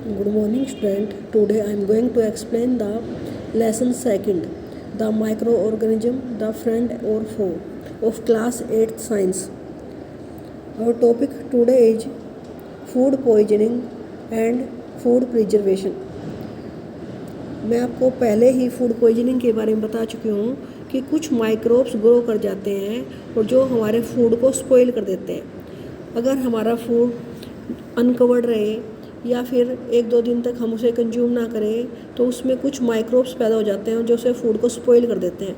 Good morning, student. Today I am going to explain the lesson second, the microorganism, the friend or foe of class 8 science. Our topic today is food poisoning and food preservation. मैं आपको पहले ही food poisoning के बारे में बता चुकी हूँ कि कुछ माइक्रोब्स ग्रो कर जाते हैं और जो हमारे फूड को स्पॉइल कर देते हैं। अगर हमारा फूड अनकवर्ड रहे या फिर 1-2 दिन तक हम उसे कंज्यूम ना करें तो उसमें कुछ माइक्रोब्स पैदा हो जाते हैं जो उसे फूड को स्पॉइल कर देते हैं।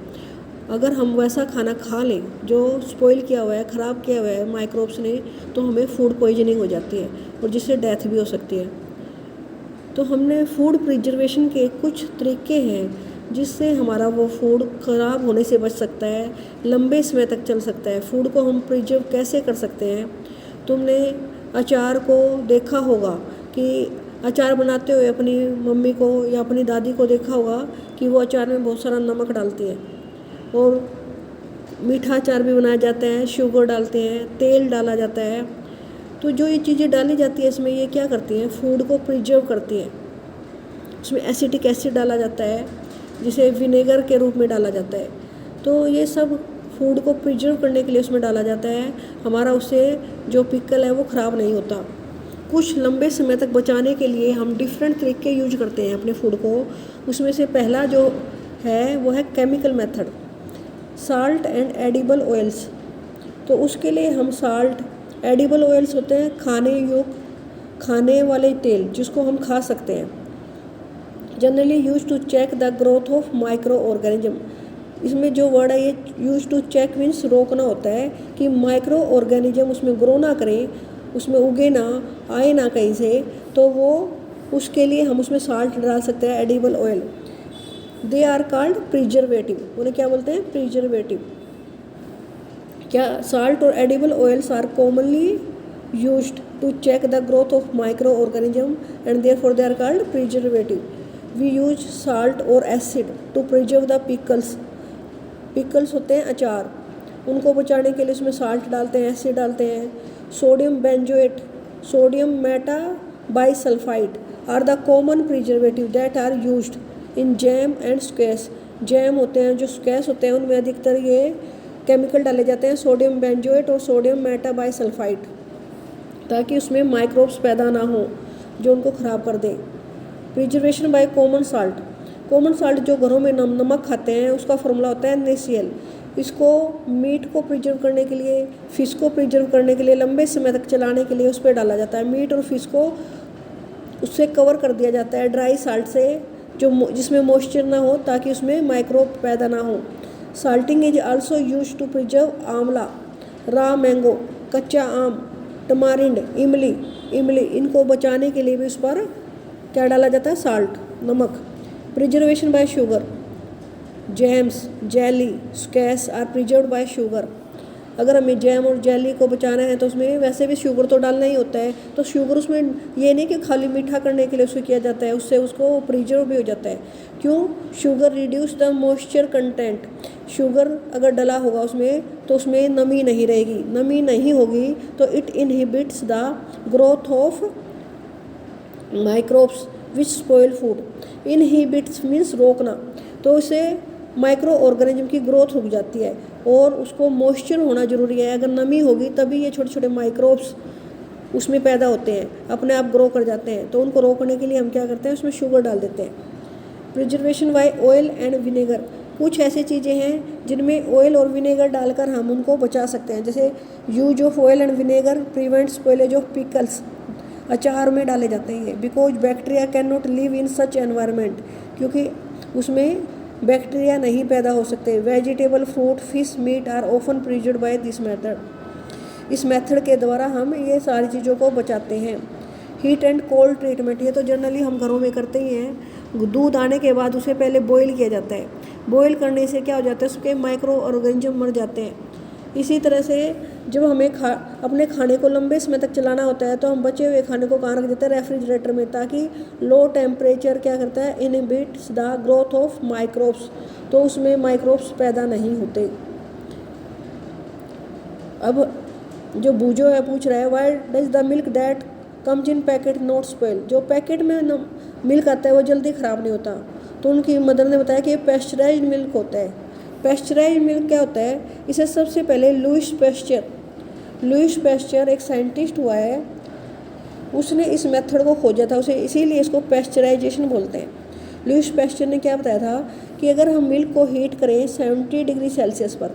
अगर हम वैसा खाना खा लें जो स्पॉइल किया हुआ है, ख़राब किया हुआ है माइक्रोब्स ने, तो हमें फूड पॉइजनिंग हो जाती है और जिससे डेथ भी हो सकती है। तो हमने फूड प्रिजर्वेशन के कुछ तरीके हैं जिससे हमारा वो फूड ख़राब होने से बच सकता है, लंबे समय तक चल सकता है। फूड को हम प्रिजर्व कैसे कर सकते हैं? तुमने अचार को देखा होगा कि अचार बनाते हुए अपनी मम्मी को या अपनी दादी को देखा होगा कि वो अचार में बहुत सारा नमक डालती है और मीठा अचार भी बनाया जाता है, शुगर डालते हैं, तेल डाला जाता है। तो जो ये चीज़ें डाली जाती है इसमें ये क्या करती हैं? फूड को प्रिजर्व करती हैं। उसमें एसिटिक एसिड डाला जाता है जिसे विनेगर के रूप में डाला जाता है। तो ये सब फूड को प्रिजर्व करने के लिए उसमें डाला जाता है। हमारा उससे जो पिकल है वो ख़राब नहीं होता। कुछ लंबे समय तक बचाने के लिए हम डिफरेंट तरीके यूज करते हैं अपने फूड को। उसमें से पहला जो है वो है chemical method, salt and edible oils. तो उसके लिए हम साल्ट, एडिबल ऑयल्स होते हैं खाने वाले तेल जिसको हम खा सकते हैं, generally use to check the growth of micro organism. इसमें जो वर्ड है ये यूज टू चेक मीन्स रोकना होता है कि माइक्रो ऑर्गेनिज्म उसमें ग्रो ना करें, उसमें उगे ना, आए ना कहीं से। तो वो उसके लिए हम उसमें साल्ट डाल सकते हैं, edible oil. They are called preservative. उन्हें क्या बोलते हैं? प्रिजर्वेटिव। क्या साल्ट और edible oils are commonly used to check the growth of micro organism and therefore they are called preservative. We use salt और acid to preserve the pickles. Pickles होते हैं अचार, उनको बचाने के लिए उसमें साल्ट डालते हैं, एसिड डालते हैं। Sodium benzoate, sodium metabisulphite are the common preservative that are used in jam and squash. Jam होते हैं, जो स्क्वैश होते हैं, उनमें अधिकतर ये केमिकल डाले जाते हैं, सोडियम बेंजोएट और सोडियम मेटाबाइसल्फाइड, ताकि उसमें माइक्रोब्स पैदा ना हो जो उनको ख़राब कर दें। Preservation by common salt. Common salt जो घरों में नमक खाते हैं उसका फॉर्मूला होता है NaCl। इसको मीट को प्रिजर्व करने के लिए, फ़िश को प्रिजर्व करने के लिए, लंबे समय तक चलाने के लिए उस पर डाला जाता है। मीट और फिश को उससे कवर कर दिया जाता है ड्राई साल्ट से, जिसमें मॉइस्चर ना हो ताकि उसमें माइक्रोब पैदा ना हो। Salting is also use to preserve amla, raw mango, कच्चा आम, टमारिंड, इमली, इनको बचाने के लिए भी उस पर क्या डाला जाता है? साल्ट, नमक। Preservation by sugar. Jams, jelly, squash are preserved by sugar. अगर हमें जैम और जेली को बचाना है तो उसमें वैसे भी शुगर तो डालना ही होता है। तो शुगर उसमें ये नहीं कि खाली मीठा करने के लिए उसको किया जाता है, उससे उसको प्रिजर्व भी हो जाता है। क्यों? Sugar reduce the moisture content. Sugar अगर डला होगा उसमें तो उसमें नमी नहीं रहेगी, नमी नहीं होगी तो it inhibits the growth of microbes which spoil food. Inhibits means रोकना, तो उसे माइक्रो ऑर्गेनिज्म की ग्रोथ रुक जाती है और उसको मॉइस्चर होना ज़रूरी है। अगर नमी होगी तभी ये छोटे छोटे माइक्रोब्स उसमें पैदा होते हैं, अपने आप ग्रो कर जाते हैं। तो उनको रोकने के लिए हम क्या करते हैं? उसमें शुगर डाल देते हैं। Preservation by oil and vinegar. कुछ ऐसी चीज़ें हैं जिनमें ऑयल और विनेगर डालकर हम उनको बचा सकते हैं, जैसे use of oil and vinegar prevents spoilage of pickles. अचार में डाले जाते हैं ये, because bacteria can not live in such environment, क्योंकि उसमें बैक्टीरिया नहीं पैदा हो सकते। Vegetable, fruit, fish, meat are often preserved by this method. इस मेथड के द्वारा हम ये सारी चीज़ों को बचाते हैं। हीट एंड कोल्ड ट्रीटमेंट, ये तो जनरली हम घरों में करते ही हैं। दूध आने के बाद उसे पहले बॉईल किया जाता है। बॉईल करने से क्या हो जाता है? उसके माइक्रो ऑर्गेनिज्म मर जाते हैं। इसी तरह से जब हमें अपने खाने को लंबे समय तक चलाना होता है तो हम बचे हुए खाने को कहाँ रख देते हैं? रेफ्रिजरेटर में, ताकि लो टेम्परेचर क्या करता है? Inhibits the growth of microbes, तो उसमें माइक्रोब्स पैदा नहीं होते। अब जो बूझो है पूछ रहा है, why does the milk that comes in packet not spoil, जो पैकेट में मिल्क आता है वो जल्दी ख़राब नहीं होता। तो उनकी मदर ने बताया कि ये पेस्चराइज्ड मिल्क होता है। पेस्चराइज्ड मिल्क क्या होता है, इसे सबसे पहले लुईस पेस्चर एक साइंटिस्ट हुआ है, उसने इस मेथड को खोजा था, उसे इसीलिए इसको पेस्चराइजेशन बोलते हैं। लुईस पेस्चर ने क्या बताया था कि अगर हम मिल्क को हीट करें 70 डिग्री सेल्सियस पर,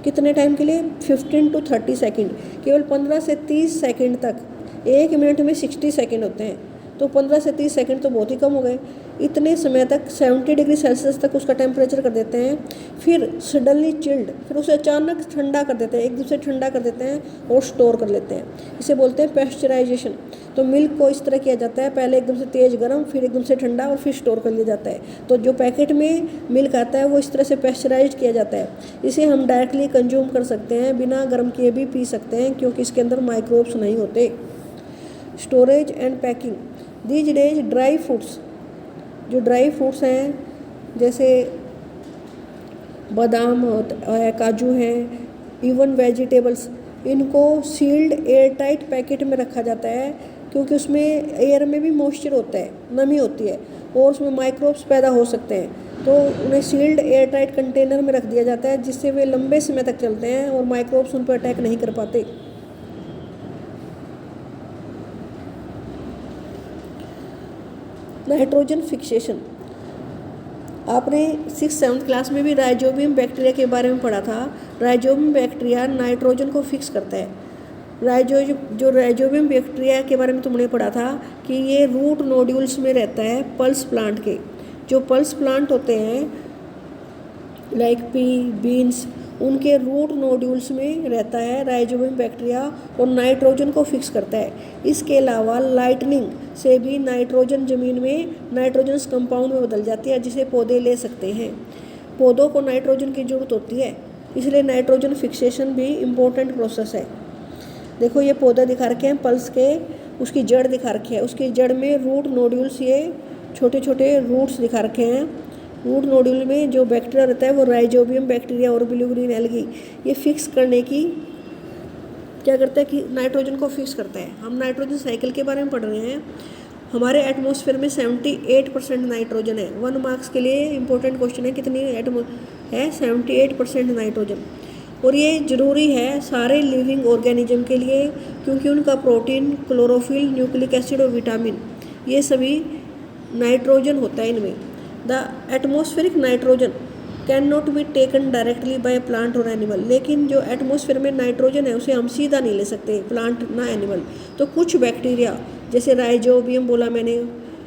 कितने टाइम के लिए, 15 to 30 सेकेंड, केवल 15 से 30 सेकेंड तक, 1 मिनट में 60 सेकेंड होते हैं, तो 15 से 30 सेकेंड तो बहुत ही कम हो गए। इतने समय तक 70 डिग्री सेल्सियस तक उसका टेम्परेचर कर देते हैं, फिर सडनली चिल्ड, फिर उसे अचानक ठंडा कर देते हैं, एकदम से ठंडा कर देते हैं और स्टोर कर लेते हैं। इसे बोलते हैं पेस्चराइजेशन। तो मिल्क को इस तरह किया जाता है, पहले एकदम से तेज़ गर्म, फिर एकदम से ठंडा और फिर स्टोर कर लिया जाता है। तो जो पैकेट में मिल्क आता है वो इस तरह से पेस्चराइज किया जाता है। इसे हम डायरेक्टली कंज्यूम कर सकते हैं, बिना गर्म किए भी पी सकते हैं, क्योंकि इसके अंदर माइक्रोब्स नहीं होते। Storage and packing, these days dry fruits, जो ड्राई फ्रूट्स हैं जैसे बादाम है, काजू हैं, इवन वेजिटेबल्स, इनको सील्ड एयर टाइट पैकेट में रखा जाता है, क्योंकि उसमें एयर में भी मॉइस्चर होता है, नमी होती है और उसमें माइक्रोब्स पैदा हो सकते हैं। तो उन्हें सील्ड एयर टाइट कंटेनर में रख दिया जाता है, जिससे वे लंबे समय तक चलते हैं और माइक्रोब्स उन पर अटैक नहीं कर पाते। नाइट्रोजन फिक्सेशन, आपने 6th-7th क्लास में भी राइजोबियम बैक्टीरिया के बारे में पढ़ा था। राइजोबियम बैक्टीरिया नाइट्रोजन को फिक्स करता है। राइजोबियम बैक्टीरिया के बारे में तुमने पढ़ा था कि ये रूट नोड्यूल्स में रहता है पल्स प्लांट के। जो पल्स प्लांट होते हैं लाइक पी, बीन्स, उनके रूट नोड्यूल्स में रहता है राइजोबियम बैक्टीरिया और नाइट्रोजन को फिक्स करता है। इसके अलावा लाइटनिंग से भी नाइट्रोजन ज़मीन में नाइट्रोजनस कंपाउंड में बदल जाती है, जिसे पौधे ले सकते हैं। पौधों को नाइट्रोजन की ज़रूरत होती है, इसलिए नाइट्रोजन फिक्सेशन भी इम्पोर्टेंट प्रोसेस है। देखो ये पौधा दिखा रखे हैं पल्स के, उसकी जड़ दिखा रखी है, उसकी जड़ में रूट नोड्यूल्स, ये छोटे छोटे रूट्स दिखा रखे हैं। रूट नोड्यूल में जो बैक्टीरिया रहता है वो राइजोबियम बैक्टीरिया और ब्लू ग्रीन एल्गी, ये फिक्स करने की क्या करता है कि नाइट्रोजन को फिक्स करता है। हम नाइट्रोजन साइकिल के बारे में पढ़ रहे हैं। हमारे एटमॉस्फेयर में 78% नाइट्रोजन है। 1 मार्क्स के लिए इंपॉर्टेंट क्वेश्चन है, कितनी है 78% नाइट्रोजन। और ये ज़रूरी है सारे लिविंग ऑर्गेनिज्म के लिए, क्योंकि उनका प्रोटीन, क्लोरोफिल, न्यूक्लिक एसिड और विटामिन, ये सभी नाइट्रोजन होता है इनमें। The atmospheric nitrogen can not be taken directly by plant और एनिमल, लेकिन जो एटमॉस्फेयर में नाइट्रोजन है उसे हम सीधा नहीं ले सकते, प्लांट ना एनिमल। तो कुछ बैक्टीरिया जैसे राइजोबियम बोला मैंने,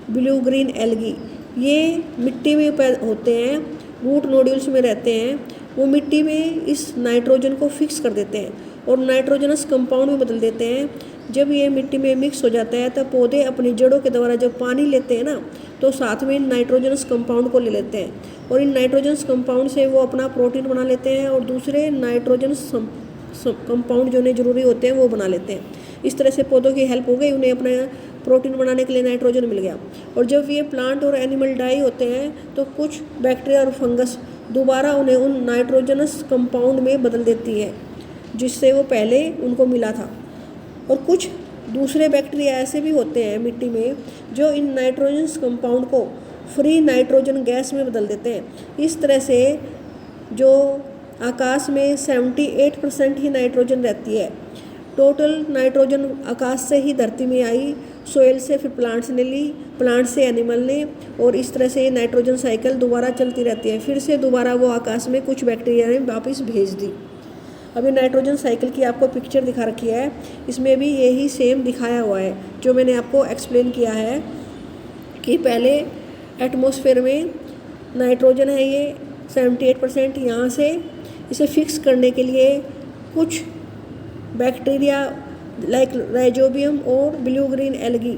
ब्लू ग्रीन एल्गी, ये मिट्टी में होते हैं, रूट नोड्यूल्स में रहते हैं, वो मिट्टी में इस नाइट्रोजन को फिक्स कर देते हैं और नाइट्रोजनस कंपाउंड में बदल देते हैं। जब ये मिट्टी में मिक्स हो जाता है तब पौधे अपनी जड़ों के द्वारा जब पानी लेते हैं ना, तो साथ में इन नाइट्रोजनस कंपाउंड को ले लेते हैं और इन नाइट्रोजनस कंपाउंड से वो अपना प्रोटीन बना लेते हैं और दूसरे नाइट्रोजनस कंपाउंड जो उन्हें ज़रूरी होते हैं वो बना लेते हैं। इस तरह से पौधों की हेल्प हो गई, उन्हें अपना प्रोटीन बनाने के लिए नाइट्रोजन मिल गया। और जब ये प्लांट और एनिमल डाई होते हैं तो कुछ बैक्टीरिया और फंगस दोबारा उन्हें उन नाइट्रोजनस कंपाउंड में बदल देती है जिससे वो पहले उनको मिला था। और कुछ दूसरे बैक्टीरिया ऐसे भी होते हैं मिट्टी में जो इन नाइट्रोजनस कंपाउंड को फ्री नाइट्रोजन गैस में बदल देते हैं। इस तरह से जो आकाश में 78% ही नाइट्रोजन रहती है। टोटल नाइट्रोजन आकाश से ही धरती में आई, सोयल से फिर प्लांट्स ने ली, प्लांट से एनिमल ने, और इस तरह से नाइट्रोजन साइकिल दोबारा चलती रहती है। फिर से दोबारा वो आकाश में कुछ बैक्टीरिया ने वापस भेज दी। अभी नाइट्रोजन साइकिल की आपको पिक्चर दिखा रखी है, इसमें भी यही सेम दिखाया हुआ है जो मैंने आपको एक्सप्लेन किया है कि पहले एटमॉस्फेयर में नाइट्रोजन है ये 78%, यहाँ से इसे फिक्स करने के लिए कुछ बैक्टीरिया लाइक राइजोबियम और ब्लू ग्रीन एल्गी,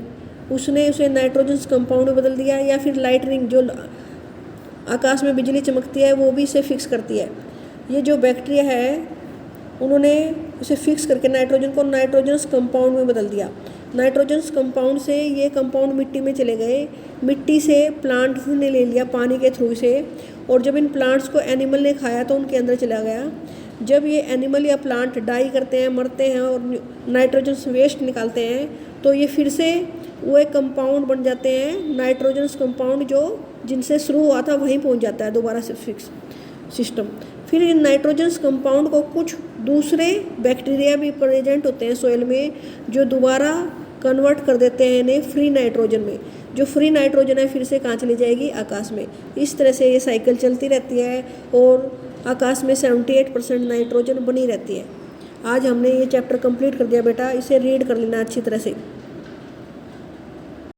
उसने उसे नाइट्रोजन कंपाउंड में बदल दिया, या फिर लाइटनिंग जो आकाश में बिजली चमकती है वो भी इसे फिक्स करती है। ये जो बैक्टीरिया है उन्होंने इसे फिक्स करके नाइट्रोजन को नाइट्रोजनस कंपाउंड में बदल दिया। नाइट्रोजनस कंपाउंड से ये कंपाउंड मिट्टी में चले गए, मिट्टी से प्लांट्स ने ले लिया पानी के थ्रू से, और जब इन प्लांट्स को एनिमल ने खाया तो उनके अंदर चला गया। जब ये एनिमल या प्लांट डाई करते हैं, मरते हैं और नाइट्रोजन वेस्ट निकालते हैं तो ये फिर से वो एक कंपाउंड बन जाते हैं, नाइट्रोजनस कंपाउंड, जो जिनसे शुरू हुआ था वहीं पहुंच जाता है दोबारा से फिक्स सिस्टम। फिर इन नाइट्रोजनस कंपाउंड को कुछ दूसरे बैक्टीरिया भी प्रेजेंट होते हैं सोइल में, जो दोबारा कन्वर्ट कर देते हैं इन्हें फ्री नाइट्रोजन में। जो फ्री नाइट्रोजन है फिर से कहाँ चली जाएगी, आकाश में। इस तरह से ये साइकिल चलती रहती है और आकाश में 78% नाइट्रोजन बनी रहती है। आज हमने ये चैप्टर कंप्लीट कर दिया बेटा, इसे रीड कर लेना अच्छी तरह से।